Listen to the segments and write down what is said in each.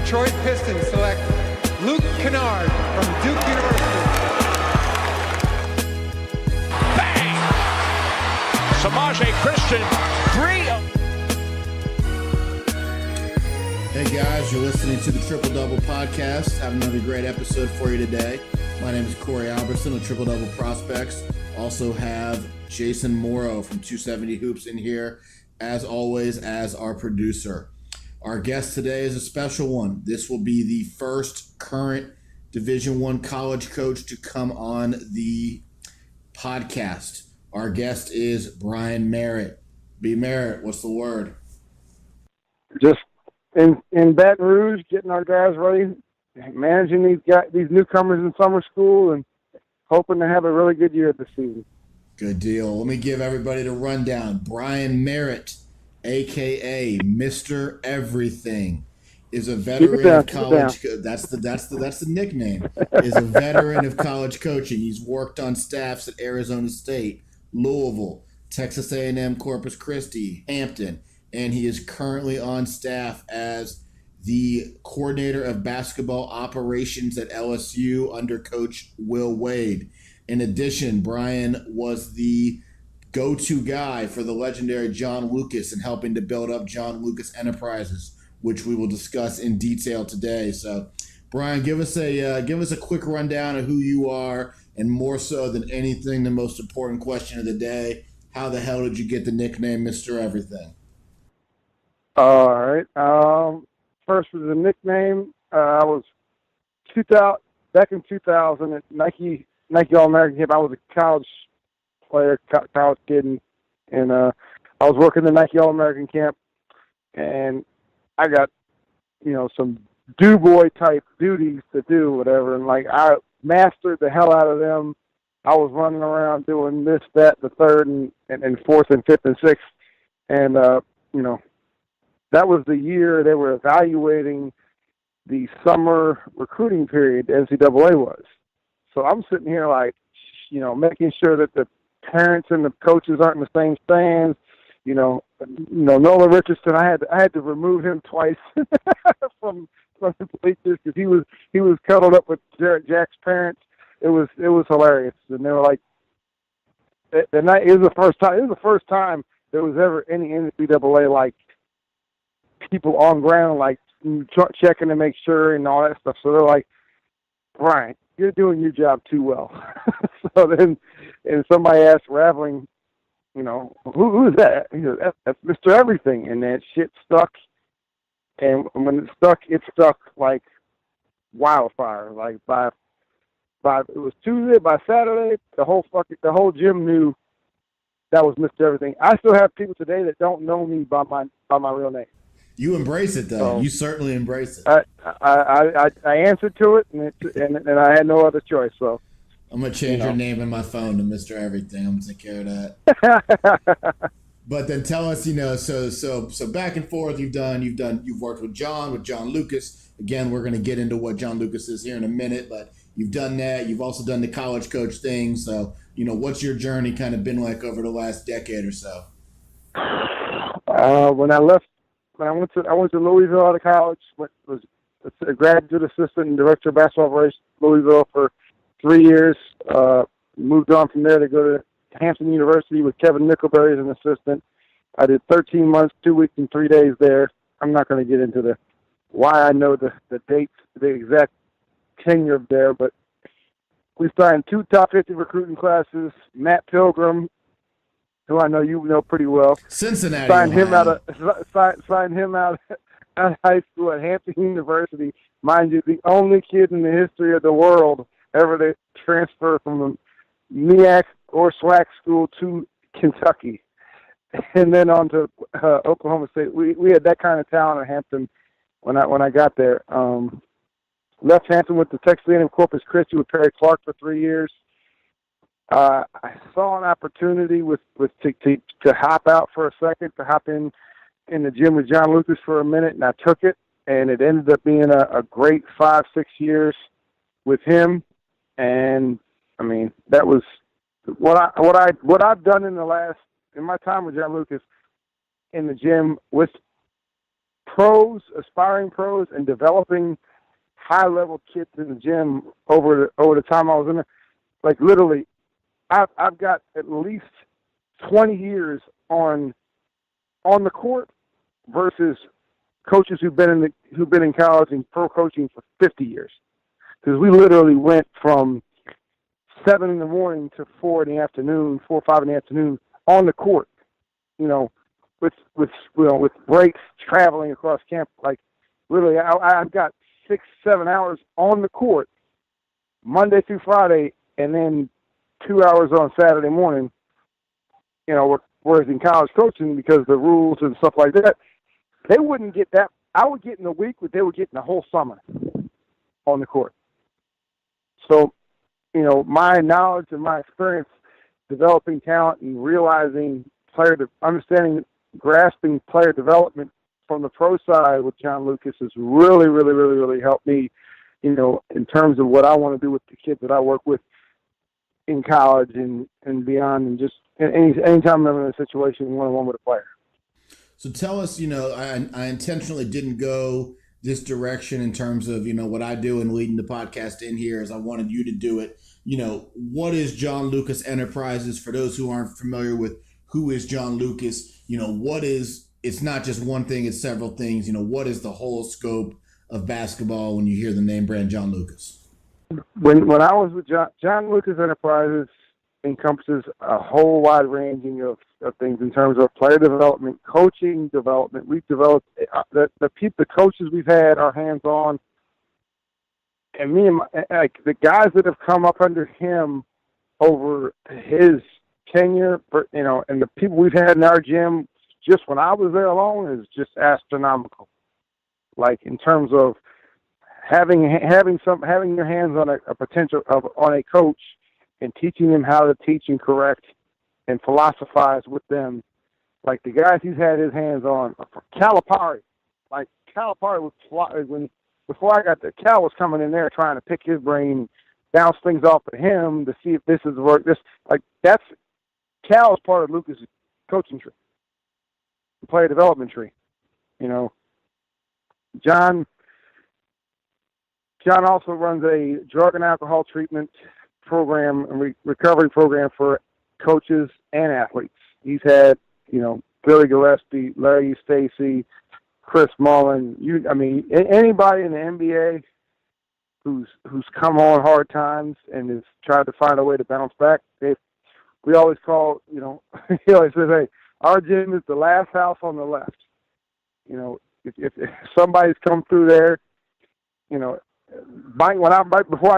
Detroit Pistons select Luke Kennard from Duke University. Bang! Samaje Christian, 3. Hey guys, you're listening to the Triple Double Podcast. Have another great episode for you today. My name is Corey Albertson of Triple Double Prospects. Also have Jason Morrow from 270 Hoops in here, as always, as our producer. Our guest today is a special one. This will be the first current Division I college coach to come on the podcast. Our guest is Brian Merritt. B. Merritt, what's the word? Just in Baton Rouge, getting our guys ready, managing these newcomers in summer school, and hoping to have a really good year this season. Good deal. Let me give everybody the rundown. Brian Merritt, a.k.a. Mr. Everything, is a veteran of college. That's the nickname. Is a veteran of college coaching. He's worked on staffs at Arizona State, Louisville, Texas A&M, Corpus Christi, Hampton, and he is currently on staff as the coordinator of basketball operations at LSU under Coach Will Wade. In addition, Brian was the go-to guy for the legendary John Lucas and helping to build up John Lucas Enterprises, which we will discuss in detail today. So, Brian, give us a quick rundown of who you are, and more so than anything, the most important question of the day: how the hell did you get the nickname Mr. Everything? All right. First was the nickname. I was back in 2000 at Nike All-American Camp. I was a college player, college kid, and I was working the Nike All-American Camp, and I got, some do-boy type duties to do, whatever, and I mastered the hell out of them. I was running around doing this, that, the third, and fourth, and fifth, and sixth, and that was the year they were evaluating the summer recruiting period the NCAA was. So I'm sitting here making sure that the parents and the coaches aren't in the same stands. Nola Richardson, I had to remove him twice from the bleachers because he was cuddled up with Jarrett Jack's parents. It was hilarious, and they were like, the night it was the first time there was ever any NCAA people on ground checking to make sure and all that stuff. So they're like, Brian, you're doing your job too well. So then, and somebody asked Raveling, who is that? He goes, that's Mr. Everything. And that shit stuck. And when it stuck like wildfire. By it was Tuesday, by Saturday, the whole gym knew that was Mr. Everything. I still have people today that don't know me by my real name. You embrace it, though. So, you certainly embrace it. I answered to it, and I had no other choice. So I'm gonna change your name in my phone to Mr. Everything. I'm gonna take care of that. But then tell us, so back and forth. You've worked with John Lucas. Again, we're gonna get into what John Lucas is here in a minute, but you've done that. You've also done the college coach thing. So what's your journey kind of been like over the last decade or so? When I went to Louisville out of college. Was a graduate assistant and director of basketball operations at Louisville for 3 years. Moved on from there to go to Hampton University with Kevin Nickelberry as an assistant. I did 13 months, 2 weeks, and 3 days there. I'm not going to get into why I know the dates, the exact tenure there, but we signed 2 top 50 recruiting classes. Matt Pilgrim, who I know you know pretty well. Cincinnati. Signed him out of high school at Hampton University. Mind you, the only kid in the history of the world ever to transfer from the MEAC or SWAC school to Kentucky. And then on to Oklahoma State. We had that kind of talent at Hampton when I got there. Left Hampton with the Texas A&M Corpus Christi with Perry Clark for 3 years. I saw an opportunity to hop out for a second, to hop in the gym with John Lucas for a minute, and I took it, and it ended up being a great 5-6 years with him. And I mean, that was what I've done in my time with John Lucas in the gym with pros, aspiring pros, and developing high-level kids in the gym over the time I was in there. Like literally, I've got at least 20 years on the court versus coaches who've been in college and pro coaching for 50 years. Because we literally went from 7 in the morning to 4 in the afternoon, 4 or 5 in the afternoon on the court. With breaks traveling across camp. Like literally, I've got 6-7 hours on the court Monday through Friday, and then 2 hours on Saturday morning. Whereas in college coaching, because the rules and stuff like that, they wouldn't get that. I would get in a week, but they would get in the whole summer on the court. So, my knowledge and my experience developing talent and realizing grasping player development from the pro side with John Lucas has really, really, really, really helped me, in terms of what I want to do with the kids that I work with in college and beyond, and just anytime I'm in a situation one-on-one with a player. So tell us, I intentionally didn't go this direction in terms of, what I do in leading the podcast in here is I wanted you to do it. What is John Lucas Enterprises? For those who aren't familiar with who is John Lucas, it's not just one thing, it's several things. What is the whole scope of basketball when you hear the name brand John Lucas? When I was with John Lucas Enterprises encompasses a whole wide ranging of things in terms of player development, coaching development. We've developed the coaches we've had are hands-on, and me and the guys that have come up under him over his tenure, and the people we've had in our gym just when I was there alone is just astronomical. Like in terms of having your hands on a potential on a coach and teaching them how to teach and correct and philosophize with them. Like the guys he's had his hands on, Calipari. Like Calipari was before I got there, Cal was coming in there trying to pick his brain, bounce things off of him to see if this is work. That's Cal is part of Lucas' coaching tree, player development tree. John also runs a drug and alcohol treatment program and recovery program for coaches and athletes. He's had, Billy Gillespie, Larry Stacy, Chris Mullen. Anybody in the NBA who's come on hard times and has tried to find a way to bounce back. We always call, he always says, "Hey, our gym is the last house on the left." If somebody's come through there, before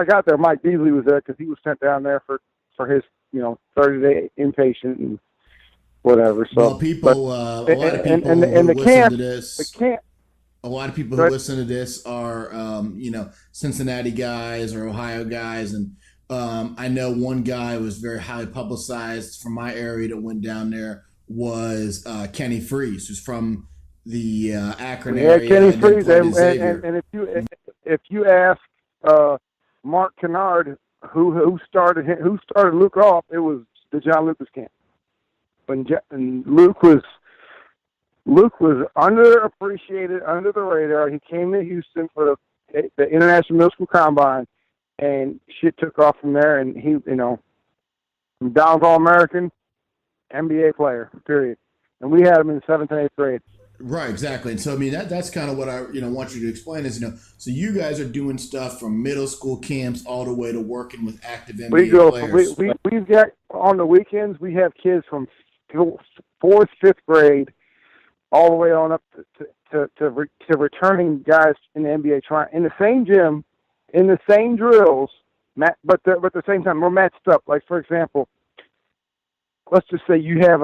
I got there, Mike Beasley was there because he was sent down there for his 30-day inpatient and whatever. So, a lot of people who listen to this are Cincinnati guys or Ohio guys, and I know one guy was very highly publicized from my area that went down there was Kenny Freeze, who's from the Akron area. Kenny Freeze, and if you ask Mark Kennard who started Luke off, it was the John Lucas camp. And Luke was underappreciated, under the radar. He came to Houston for the International Middle School Combine, and shit took off from there. And he, Donald's All-American, NBA player, period. And we had him in 7th and 8th grade. Right, exactly. And so, that's kind of what I, want you to explain is, so you guys are doing stuff from middle school camps all the way to working with active NBA players. We've got, on the weekends, we have kids from 4th, 5th grade all the way on up to returning guys in the NBA trying in the same gym, in the same drills, but at the same time, we're matched up. Like, for example, let's just say you have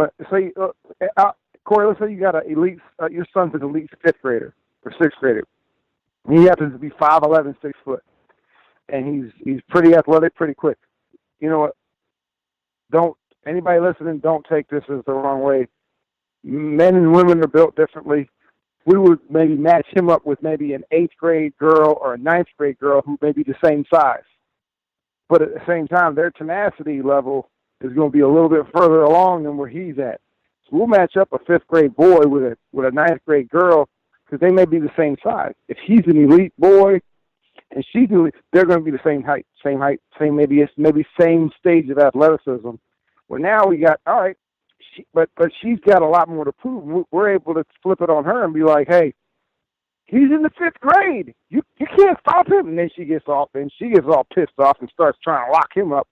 Corey, let's say you got your son's an elite 5th grader or 6th grader. He happens to be 5'11", 6 foot, and he's pretty athletic, pretty quick. You know what? Anybody listening, don't take this as the wrong way. Men and women are built differently. We would maybe match him up with maybe an 8th grade girl or a 9th grade girl who may be the same size. But at the same time, their tenacity level is going to be a little bit further along than where he's at. So we'll match up a 5th grade boy with a 9th grade girl because they may be the same size. If he's an elite boy and she's elite, they're going to be the same height, same maybe same stage of athleticism. Well, now we got, all right, but she's got a lot more to prove. We're able to flip it on her and be like, hey, he's in the 5th grade. You can't stop him. And then she gets all pissed off and starts trying to lock him up.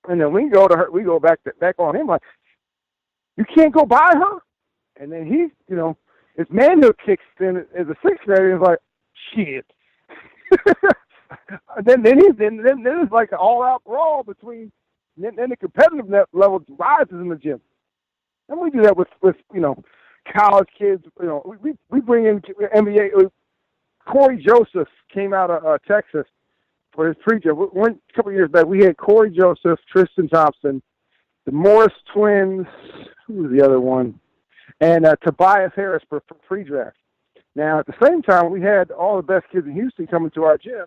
And then we go to her. We go back on him like, you can't go by her. And then he, his manhood kicks in as a 6th grader. And he's like, shit. then there's like an all-out brawl between. Then the competitive level rises in the gym. And we do that with college kids. We bring in NBA. Corey Joseph came out of Texas for his preacher. A couple of years back, we had Corey Joseph, Tristan Thompson, the Morris twins. Who was the other one? And Tobias Harris for pre-draft. Now, at the same time, we had all the best kids in Houston coming to our gym.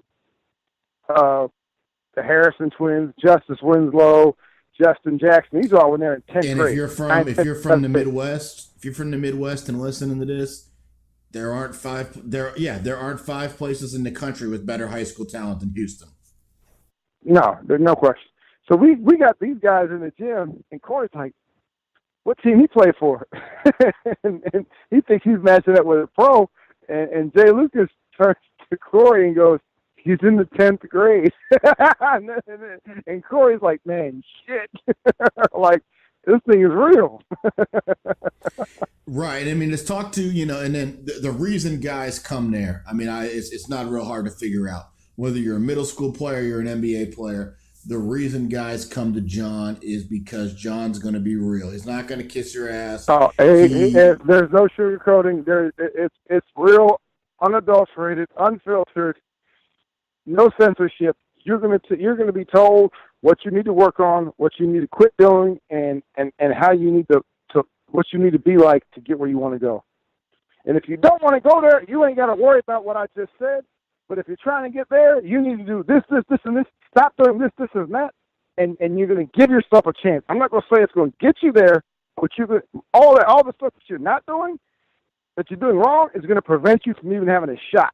The Harrison twins, Justice Winslow, Justin Jackson. These all went there in 10th grade. And if you're from the Midwest and listening to this, there aren't 5 places in the country with better high school talent than Houston. No, there's no question. So we got these guys in the gym, and Corey's like, what team he play for? and he thinks he's matching up with a pro, and Jay Lucas turns to Corey and goes, he's in the 10th grade. And Corey's like, man, shit. Like, this thing is real. Right. I mean, let's talk to, and then the reason guys come there, I mean, it's not real hard to figure out. Whether you're a middle school player, you're an NBA player, the reason guys come to John is because John's going to be real. He's not going to kiss your ass. Oh, there's no sugarcoating. It's real, unadulterated, unfiltered. No censorship. You're gonna be told what you need to work on, what you need to quit doing, and how you need to what you need to be like to get where you want to go. And if you don't want to go there, you ain't got to worry about what I just said. But if you're trying to get there, you need to do this, and this. Stop doing this, and that, and you're gonna give yourself a chance. I'm not gonna say it's gonna get you there, but all the stuff that you're not doing, that you're doing wrong, is gonna prevent you from even having a shot.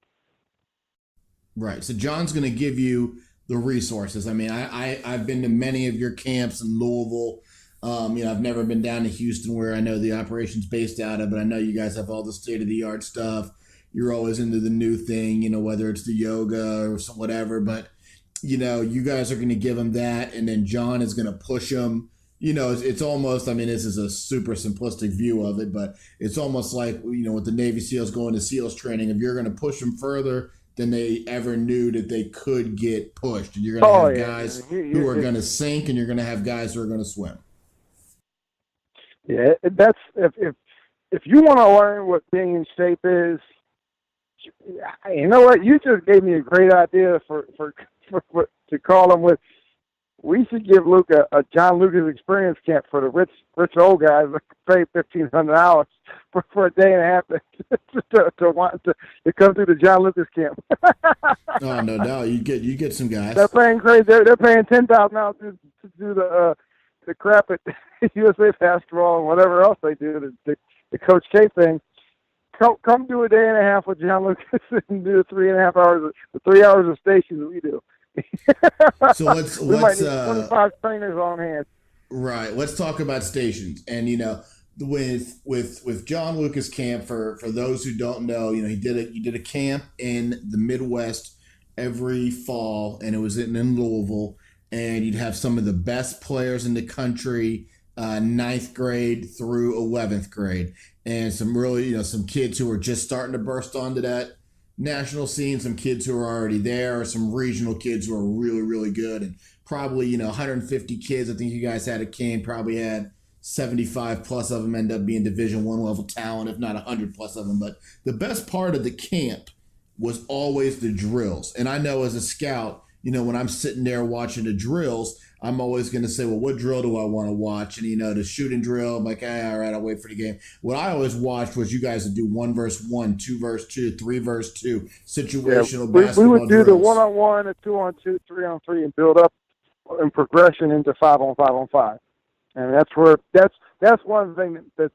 Right. So John's going to give you the resources. I mean, I've been to many of your camps in Louisville. I've never been down to Houston where I know the operation's based out of, but I know you guys have all the state-of-the-art stuff. You're always into the new thing, whether it's the yoga or whatever. But, you guys are going to give them that, and then John is going to push them. It's almost, I mean, this is a super simplistic view of it, but it's almost like, with the Navy SEALs going to SEALs training, if you're going to push them further than they ever knew that they could get pushed. And you're going to have guys who are going to sink, and you're going to have guys who are going to swim. Yeah, that's if you want to learn what being in shape is, you know what? You just gave me a great idea for to call them with. We should give Luke a John Lucas experience camp for the rich old guys that pay $1,500 for a day and a half to come through the John Lucas camp. Oh no, you get some guys. They're paying crazy. They're paying $10,000 to do the crap at USA basketball and whatever else they do, the Coach K thing. Come do a day and a half with John Lucas and do 3.5 hours, the 3 hours of stations we do. So let's might need 25 trainers on hand. Right. Let's talk about stations. And with John Lucas camp, for those who don't know, he did a camp in the Midwest every fall, and it was in Louisville, and you'd have some of the best players in the country, 9th grade through 11th grade, and some really some kids who are just starting to burst onto that national scene, some kids who are already there, some regional kids who are really, really good, and probably 150 kids. I think you guys had a camp, probably had 75 plus of them end up being Division I level talent, if not 100 plus of them. But the best part of the camp was always the drills. And I know as a scout, when I'm sitting there watching the drills, I'm always going to say, well, what drill do I want to watch? And, the shooting drill, I'm like, all right, I'll wait for the game. What I always watched was you guys would do 1 versus 1, 2 versus 2, 3 versus 2, situational basketball. We would do drills. The 1-on-1, the 2-on-2, 3-on-3, and build up in progression into 5-on-5-on-5. And that's one thing that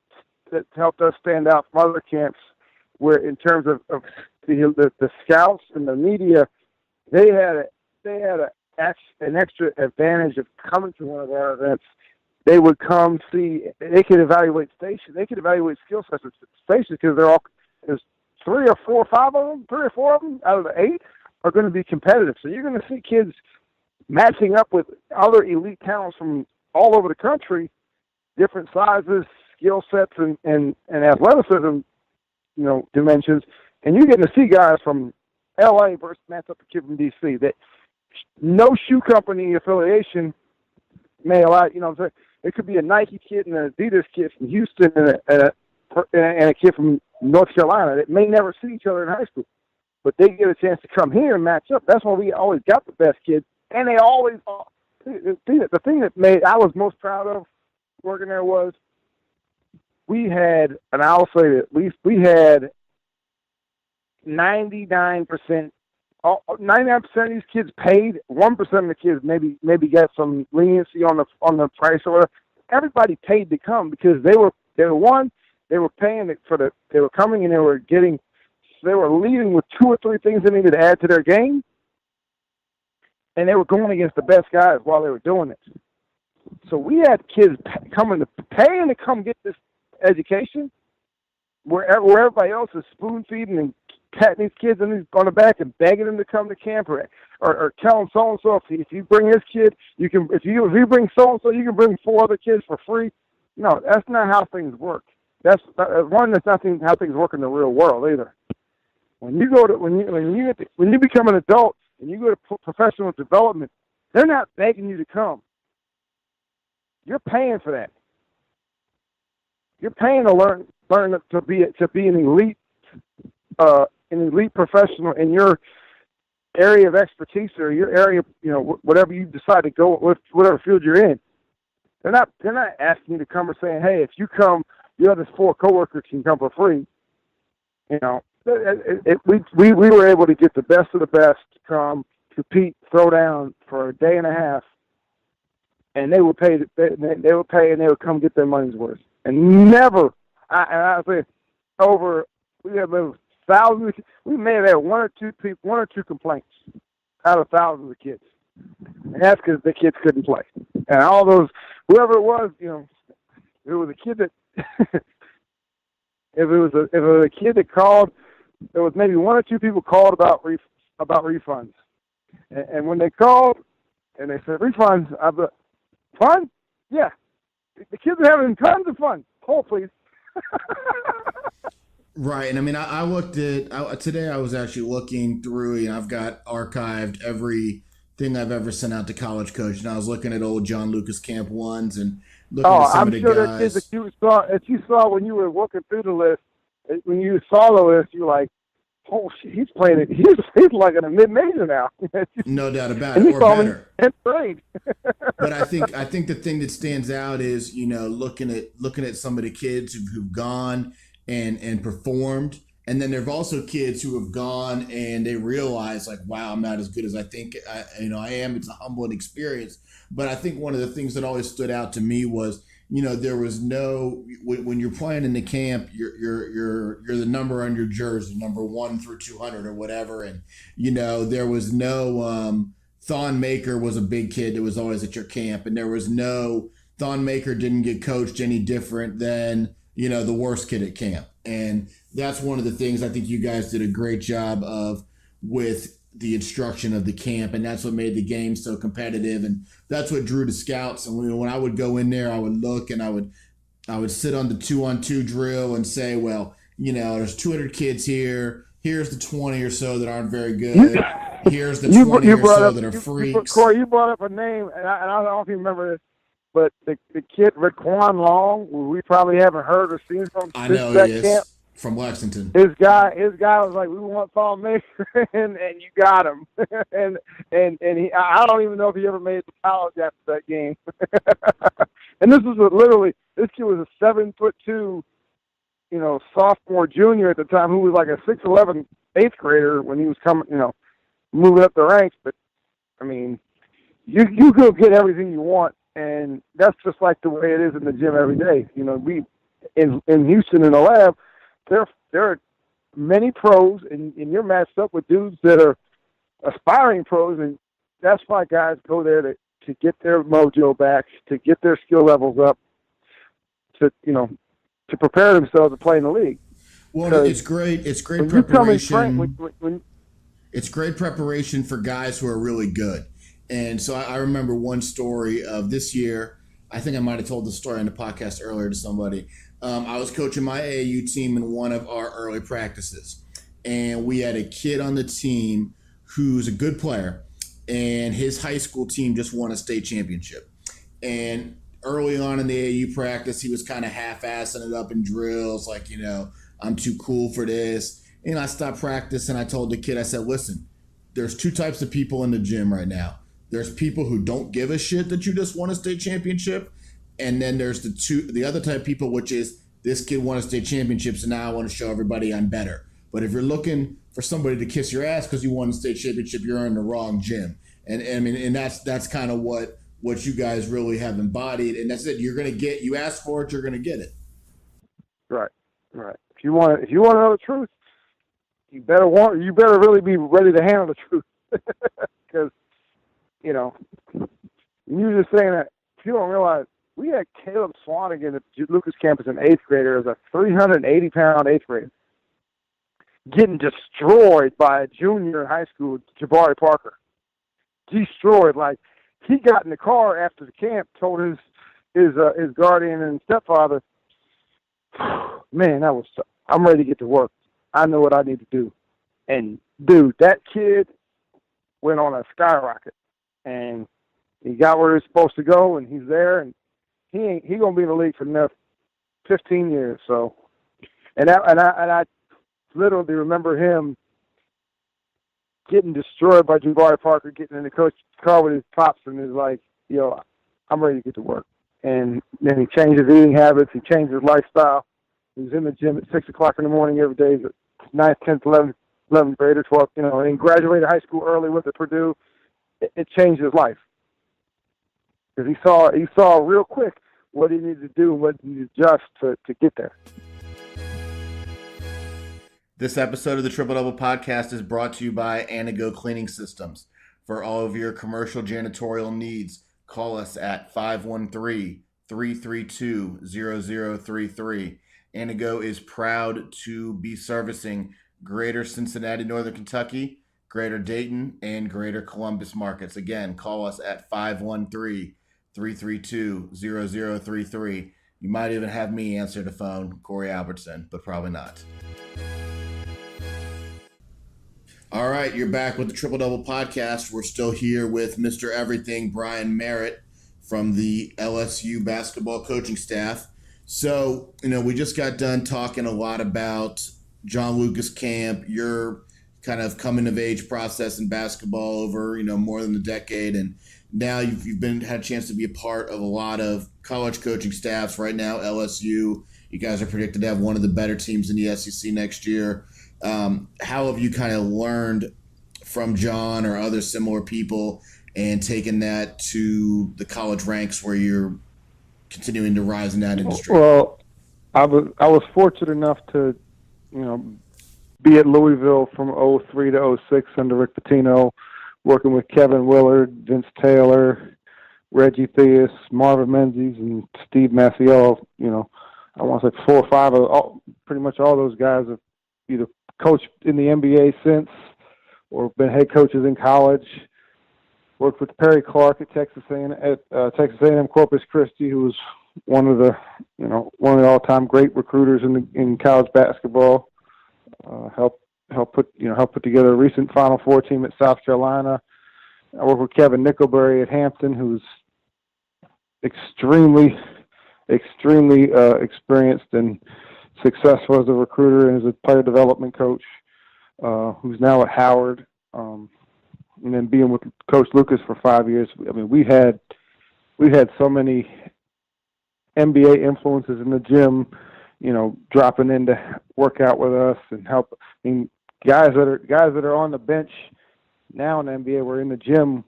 helped us stand out from other camps where in terms of the scouts and the media, they had an extra advantage of coming to one of our events. They would come see. They could evaluate stations. They could evaluate skill sets at stations because there's 3 or 4 or 5 of them, 3 or 4 of them out of the 8 are going to be competitive. So you're going to see kids matching up with other elite talents from all over the country, different sizes, skill sets, and athleticism, dimensions. And you're getting to see guys from L.A. versus match up a kid from D.C. that no shoe company affiliation may allow. It could be a Nike kid and an Adidas kid from Houston and a kid from North Carolina that may never see each other in high school, but they get a chance to come here and match up. That's why we always got the best kids, and they always. The thing that I was most proud of working there was we had, and I'll say that we had 99%. 99% of these kids paid. 1% of the kids maybe got some leniency on the price or whatever. Everybody paid to come because they were paying they were coming and they were leaving with 2 or 3 things they needed to add to their game, and they were going against the best guys while they were doing it. So we had kids paying to come get this education, where everybody else is spoon feeding and patting these kids on the back and begging them to come to camp, or telling so and so if you bring this kid, you can. If you bring so and so, you can bring 4 other kids for free. No, that's not how things work. That's not how things work in the real world either. When you become an adult and you go to professional development, they're not begging you to come. You're paying for that. You're paying to learn to be an elite professional in your area of expertise or your area, whatever you decide to go with, whatever field you're in. They're not asking you to come or saying, hey, if you come, the other 4 coworkers can come for free. We were able to get the best of the best to come, compete, throw down for a day and a half, and they would pay. They would pay, and they would come get their money's worth. And never, I say, we have thousands. We may have had 1 or 2 complaints out of thousands of kids, and that's because the kids couldn't play. And all those, whoever it was, it was a kid that. If it was a kid that called, there was maybe 1 or 2 people called about refunds, and when they called and they said refunds, fun? Yeah, the kids are having tons of fun. Hold please. Right, and I mean, I looked at today. I was actually looking through, and I've got archived everything I've ever sent out to college coach, and I was looking at old John Lucas Camp ones and looking at some of the guys. I'm sure there kids that you saw when you were working through the list. When you saw the list, you're like, "Oh shit, he's playing it. He's like in a mid-major now." No doubt about it, or better. 10th grade. But I think the thing that stands out is looking at some of the kids who've gone and performed, and then there've also kids who have gone and they realize like, wow, I'm not as good as I think I am. It's a humbling experience. But I think one of the things that always stood out to me was, there was no, when you're playing in the camp, you're the number on your jersey, number 1 through 200 or whatever, and there was no Thon Maker was a big kid that was always at your camp, and there was no Thon Maker didn't get coached any different than the worst kid at camp. And that's one of the things I think you guys did a great job of with the instruction of the camp, and that's what made the game so competitive, and that's what drew the scouts. And when I would go in there, I would look and I would sit on the 2-on-2 drill and say, well, there's 200 kids here. Here's the 20 or so that aren't very good. Here's the 20 or so that are freaks. Corey, you brought up a name, and I don't know if you remember this, but the kid Raquan Long, who we probably haven't heard or seen from. I know he is. Camp. From Lexington. His guy was like, we want Thon Maker, and you got him. and I don't even know if he ever made it to college after that game. And this kid was a 7'2", sophomore, junior at the time, who was like a 6'11", 8th grader when he was coming, moving up the ranks. But I mean, you go get everything you want, and that's just like the way it is in the gym every day. We in Houston in the lab. There are many pros, and you're matched up with dudes that are aspiring pros, and that's why guys go there to get their mojo back, to get their skill levels up, to prepare themselves to play in the league. Well, it's great. It's great preparation. It's great preparation for guys who are really good. And so I remember one story of this year. I think I might have told the story on the podcast earlier to somebody. I was coaching my AAU team in one of our early practices, and we had a kid on the team who's a good player, and his high school team just won a state championship. And early on in the AAU practice, he was kind of half-assing it up in drills, like, I'm too cool for this. And I stopped practice and I told the kid, I said, listen, there's two types of people in the gym right now. There's people who don't give a shit that you just won a state championship. And then there's the other type of people, which is this kid won a state championship, so now I want to show everybody I'm better. But if you're looking for somebody to kiss your ass because you won a state championship, you're in the wrong gym. And that's kind of what you guys really have embodied. And that's it. You ask for it, you're going to get it. Right. If you want to know the truth, you better really be ready to handle the truth, because you're just saying that people don't realize we had Caleb Swanigan at Lucas campus, an 8th grader, as a 380-pound 8th grader, getting destroyed by a junior in high school, Jabari Parker. Destroyed. Like, he got in the car after the camp, told his guardian and stepfather, man, I'm ready to get to work. I know what I need to do. And, dude, that kid went on a skyrocket. And he got where he's supposed to go, and he's there, and he going to be in the league for the next 15 years. So, and I literally remember him getting destroyed by Jabari Parker, getting in the coach's car with his pops, and he's like, I'm ready to get to work. And then he changed his eating habits. He changed his lifestyle. He was in the gym at 6 o'clock in the morning every day, 9th, 10th, 11th grade or 12th, and graduated high school early with at Purdue. It changed his life. Because he saw real quick what he needed to do and what he needed to adjust to get there. This episode of the Triple Double Podcast is brought to you by Anago Cleaning Systems. For all of your commercial janitorial needs, call us at 513-332-0033. Anago is proud to be servicing Greater Cincinnati, Northern Kentucky, Greater Dayton, and Greater Columbus markets. Again, call us at 513-332-0033. You might even have me answer the phone, Corey Albertson, but probably not. All right, you're back with the Triple Double Podcast. We're still here with Mr. Everything, Brian Merritt, from the LSU basketball coaching staff. So, we just got done talking a lot about John Lucas Camp, your kind of coming of age process in basketball over, more than a decade. And now you've had a chance to be a part of a lot of college coaching staffs. Right now, LSU, you guys are predicted to have one of the better teams in the SEC next year. How have you kind of learned from John or other similar people and taken that to the college ranks where you're continuing to rise in that industry? Well, I was fortunate enough to, be at Louisville from 03 to 06 under Rick Pitino, working with Kevin Willard, Vince Taylor, Reggie Theus, Marvin Menzies, and Steve Masiello. I want to say 4 or 5 of pretty much all those guys have either coached in the NBA since or been head coaches in college. Worked with Perry Clark at Texas A&M Corpus Christi, who was one of the all-time great recruiters in college basketball. Helped put together a recent Final Four team at South Carolina. I worked with Kevin Nickelberry at Hampton, who's extremely experienced and successful as a recruiter and as a player development coach, who's now at Howard. And then being with Coach Lucas for 5 years, we had so many NBA influences in the gym, dropping in to work out with us and help. Guys that are on the bench now in the NBA were in the gym,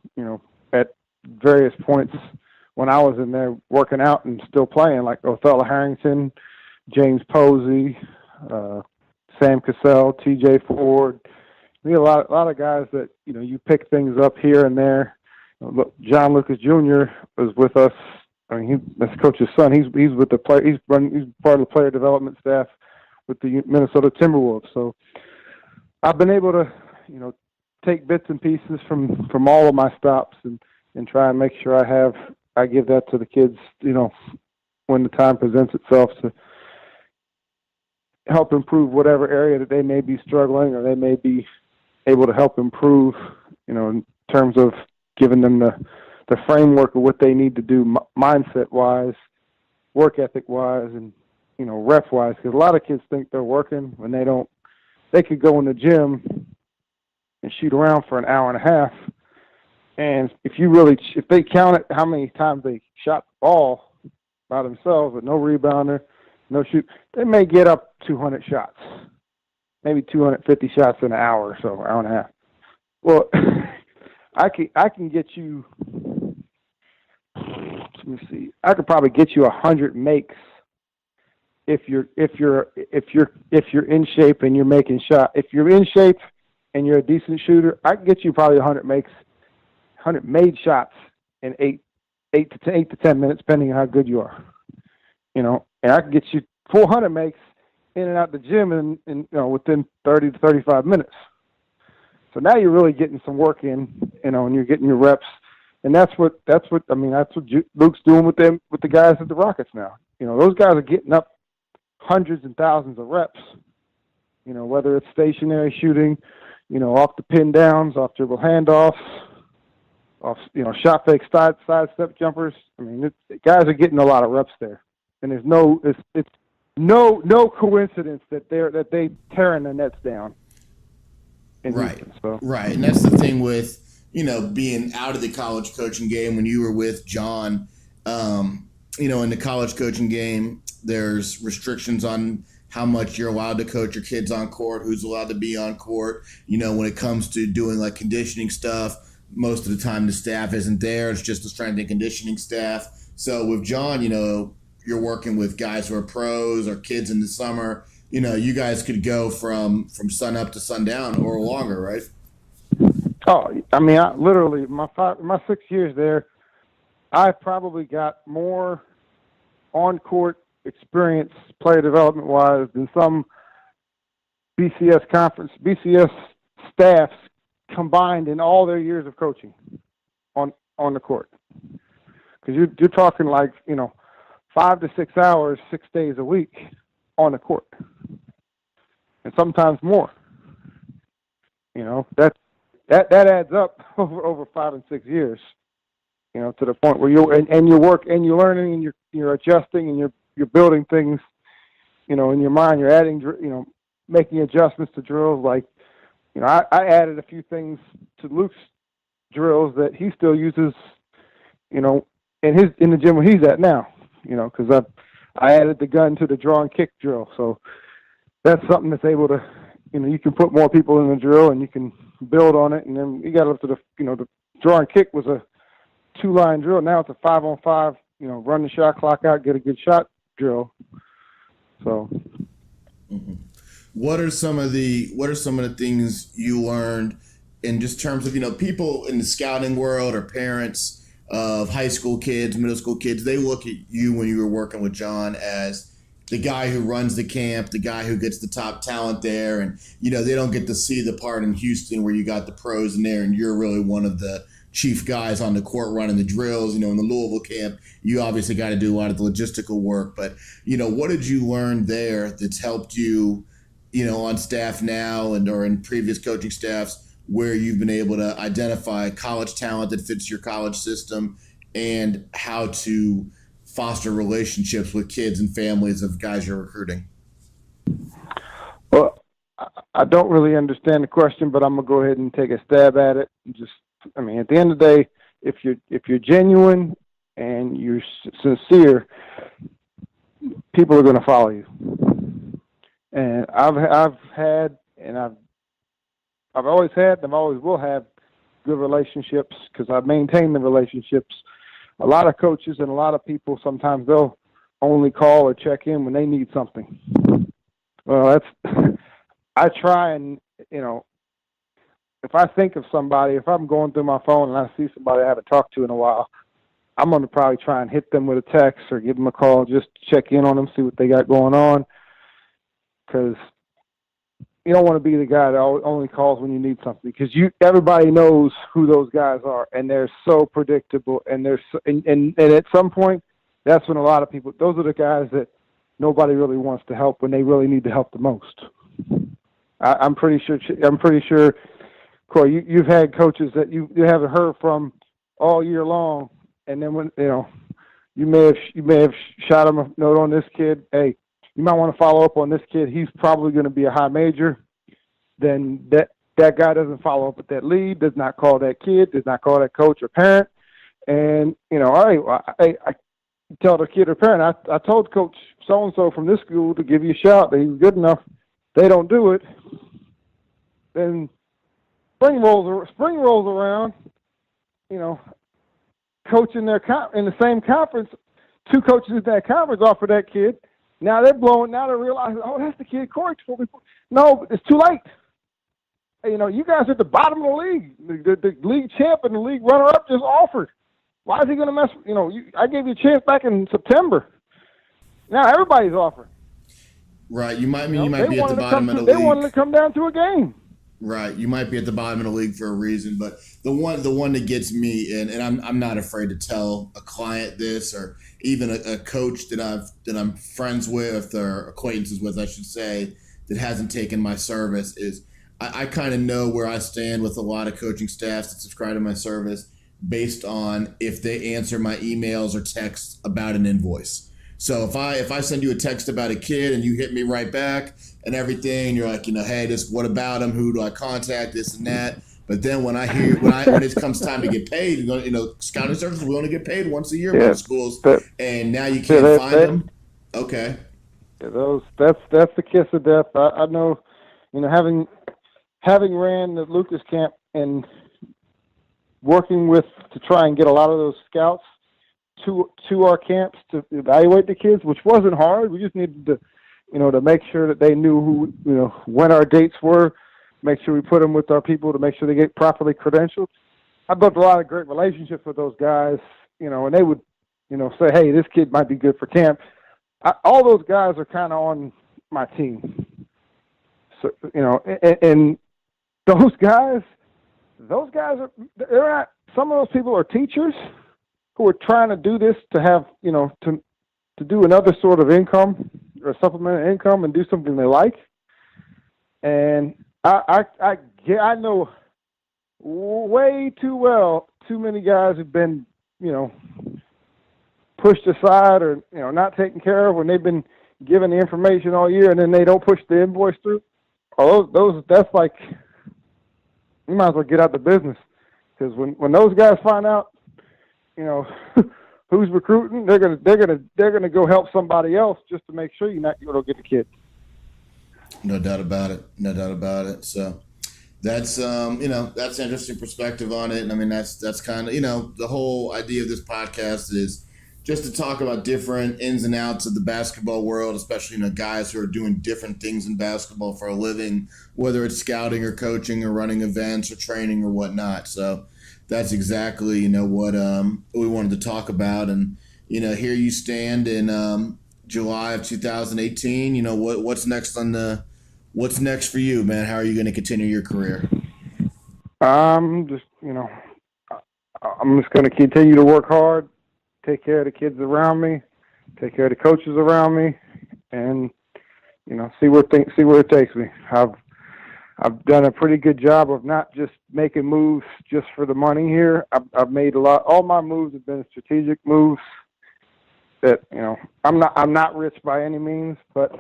at various points when I was in there working out and still playing, like Othello Harrington, James Posey, Sam Cassell, T.J. Ford. We had a lot of guys that, you pick things up here and there. John Lucas Jr. was with us. I mean, that's Coach's son. He's with the player. He's part of the player development staff with the Minnesota Timberwolves. So I've been able to, take bits and pieces from all of my stops and try and make sure I give that to the kids, when the time presents itself, to help improve whatever area that they may be struggling or they may be able to help improve, in terms of giving them the framework of what they need to do mindset-wise, work ethic-wise, and, rep-wise. Because a lot of kids think they're working when they don't. They could go in the gym and shoot around for an hour and a half, and if they count it, how many times they shot the ball by themselves with no rebounder, no shoot, they may get up 200 shots, maybe 250 shots in an hour or so, hour and a half. Well, I can get you. Let me see. I could probably get you 100 makes if you're in shape and you're making shots. If you're in shape and you're a decent shooter, I can get you probably 100 makes, 100 made shots in 8 to 10 minutes, depending on how good you are. And I can get you 400 makes in and out the gym in within 30 to 35 minutes. So now you're really getting some work in, and you're getting your reps. And that's what Luke's doing with the guys at the Rockets now. Those guys are getting up hundreds and thousands of reps. Whether it's stationary shooting, off the pin downs, off dribble handoffs, off shot fake side step jumpers. The guys are getting a lot of reps there, and there's it's no coincidence that they tearing the nets down. Right. Houston, so. Right, and that's the thing with being out of the college coaching game. When you were with John, in the college coaching game, there's restrictions on how much you're allowed to coach your kids on court, who's allowed to be on court. When it comes to doing like conditioning stuff, most of the time the staff isn't there. It's just the strength and conditioning staff. So with John, you're working with guys who are pros or kids in the summer. You guys could go from sun up to sundown or longer, right? Oh, I literally my 6 years there, I probably got more on-court experience, player development-wise, than some BCS staffs combined in all their years of coaching on the court. Because you're talking 5 to 6 hours, 6 days a week on the court, and sometimes more. That adds up over 5 and 6 years. To the point where you're learning and you're adjusting and you're building things. In your mind, you're adding, making adjustments to drills. I added a few things to Luke's drills that he still uses, in the gym where he's at now. Because I added the gun to the draw and kick drill. So that's something that's able to, you can put more people in the drill and you can build on it. And then you got up to the draw and kick was a 2-line drill. Now it's a 5-on-5, run the shot clock out, get a good shot drill. So. Mm-hmm. What are some of the things you learned in just terms of, people in the scouting world or parents of high school kids, middle school kids, they look at you when you were working with John as the guy who runs the camp, the guy who gets the top talent there. And, they don't get to see the part in Houston where you got the pros in there and you're really one of the chief guys on the court running the drills. In the Louisville camp, you obviously got to do a lot of the logistical work. But, what did you learn there that's helped you, on staff now or in previous coaching staffs, where you've been able to identify college talent that fits your college system and how to foster relationships with kids and families of guys you're recruiting? Well, I don't really understand the question, but I'm going to go ahead and take a stab at it. At the end of the day, if you're genuine and you're sincere, people are going to follow you. And I've always had and I always will have good relationships because I've maintained the relationships. A lot of coaches and a lot of people, sometimes they'll only call or check in when they need something. Well, I try and, if I think of somebody, if I'm going through my phone and I see somebody I haven't talked to in a while, I'm going to probably try and hit them with a text or give them a call just to check in on them, see what they got going on. Because you don't want to be the guy that only calls when you need something, because everybody knows who those guys are, and they're so predictable, and and at some point, that's when a lot of people, those are the guys that nobody really wants to help when they really need to help the most. I'm pretty sure, Corey, you've had coaches that you haven't heard from all year long, and then when you may have shot them a note on this kid. Hey, you might want to follow up on this kid. He's probably going to be a high major. Then that guy doesn't follow up with that lead, does not call that kid, does not call that coach or parent. And, I tell the kid or parent, I told Coach so-and-so from this school to give you a shout that he's good enough. They don't do it. Then spring rolls around, coach in the same conference, two coaches in that conference offer that kid. Now they're realizing, oh, that's the kid Corey told me. No, it's too late. You guys are at the bottom of the league. The league champ and the league runner-up just offered. Why is he going to mess? I gave you a chance back in September. Now everybody's offering. Right. You might be at the bottom of the league. They wanted to come down to a game. Right. You might be at the bottom of the league for a reason, but the one that gets me, and I'm not afraid to tell a client this, or even a coach that I'm friends with or acquaintances with, I should say, that hasn't taken my service, is I kind of know where I stand with a lot of coaching staffs that subscribe to my service based on if they answer my emails or texts about an invoice. So if I send you a text about a kid and you hit me right back and everything, and you're like, hey, what about him? Who do I contact? This and that. But then when it comes time to get paid, scouting services, we only get paid once a year by schools, and now you can't find them. Okay. Yeah, that's the kiss of death. I know, having ran the Lucas camp and working to try and get a lot of those scouts to our camps to evaluate the kids, which wasn't hard. We just needed to make sure that they knew who, when our dates were, make sure we put them with our people to make sure they get properly credentialed. I built a lot of great relationships with those guys, and they would, say, hey, this kid might be good for camp. All those guys are kind of on my team. So, and those guys they're not, some of those people are teachers who are trying to do this to have, to do another sort of income or supplemental income and do something they like. And I know way too well, too many guys have been, pushed aside or, not taken care of when they've been given the information all year and then they don't push the invoice through. That's like, you might as well get out the business, because when those guys find out, who's recruiting, they're gonna go help somebody else just to make sure you don't get the kid. No doubt about it. So that's that's an interesting perspective on it. And I mean that's kind of the whole idea of this podcast is just to talk about different ins and outs of the basketball world, especially guys who are doing different things in basketball for a living, whether it's scouting or coaching or running events or training or whatnot. So that's exactly what we wanted to talk about. And here you stand in July of 2018. What's next what's next for you, man? How are you going to continue your career? I'm just going to continue to work hard, take care of the kids around me, take care of the coaches around me, and see where it takes me. I've done a pretty good job of not just making moves just for the money here. I've made all my moves have been strategic moves that, I'm not rich by any means, but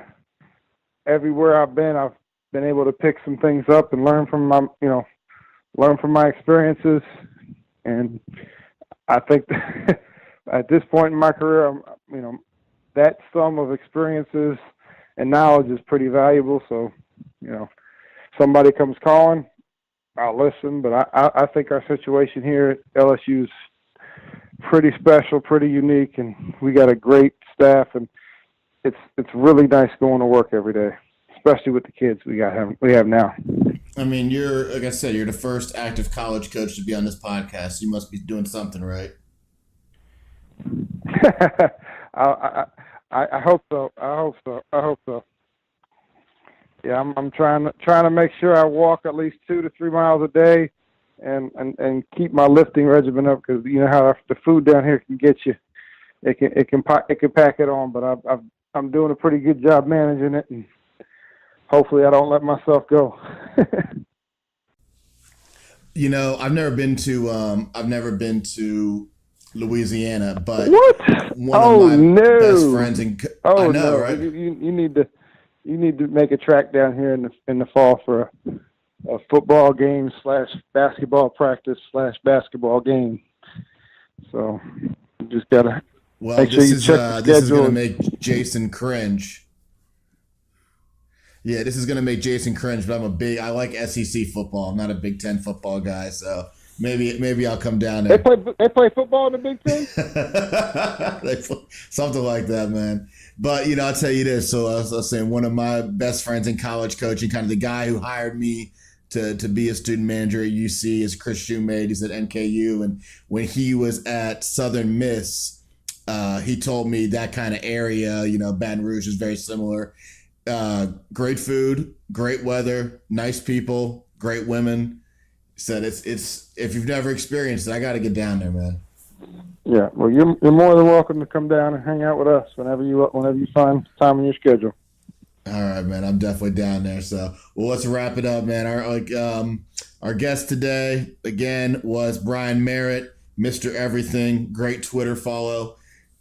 everywhere I've been able to pick some things up and learn from my experiences. And I think at this point in my career, that sum of experiences and knowledge is pretty valuable. So, somebody comes calling, I'll listen. But I think our situation here at LSU is pretty special, pretty unique, and we got a great staff, and it's really nice going to work every day. especially with the kids we have now. I mean, you're, like I said, you're the first active college coach to be on this podcast. You must be doing something right. I hope so. I hope so. Yeah, I'm trying to make sure I walk at least 2 to 3 miles a day, and keep my lifting regimen up, because you know how the food down here can get you. It can pack it on, but I'm doing a pretty good job managing it, and hopefully I don't let myself go. You know, I've never been to Louisiana, but what? One of my best friends I know, no. right? You need to make a track down here in the fall for a football game / basketball practice / basketball game. So you just gotta make sure you check the schedule. This is gonna make Jason cringe. Yeah, this is gonna make Jason cringe, but I like SEC football. I'm not a Big Ten football guy, so maybe I'll come down there. They play football in the Big Ten? Something like that, man. But, you know, I'll tell you this. So I was saying, one of my best friends in college coaching, kind of the guy who hired me to be a student manager at UC, is Chris Shoemade. He's at NKU. And when he was at Southern Miss, he told me that kind of area, you know, Baton Rouge is very similar. Great food, great weather, nice people, great women. He said it's if you've never experienced it, I got to get down there, man. Yeah, well, you're more than welcome to come down and hang out with us whenever you find time in your schedule. All right, man. I'm definitely down there. So, well, let's wrap it up, man. Our guest today again was Brian Merritt, Mr. Everything. Great Twitter follow.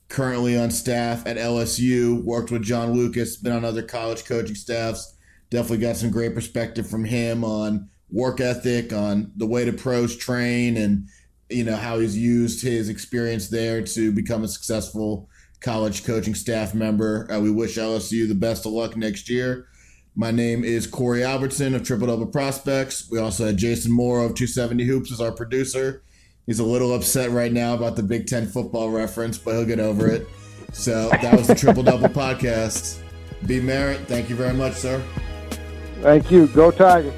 Currently on staff at LSU. Worked with John Lucas. Been on other college coaching staffs. Definitely got some great perspective from him on work ethic, on the way to pros train, and you know how he's used his experience there to become a successful college coaching staff member. We wish LSU the best of luck next year. My name is Corey Albertson of Triple Double Prospects. We also had Jason Moore of 270 Hoops as our producer. He's a little upset right now about the Big Ten football reference, but he'll get over it. So that was the Triple Double Podcast. B. Merritt, thank you very much, sir. Thank you. Go Tigers.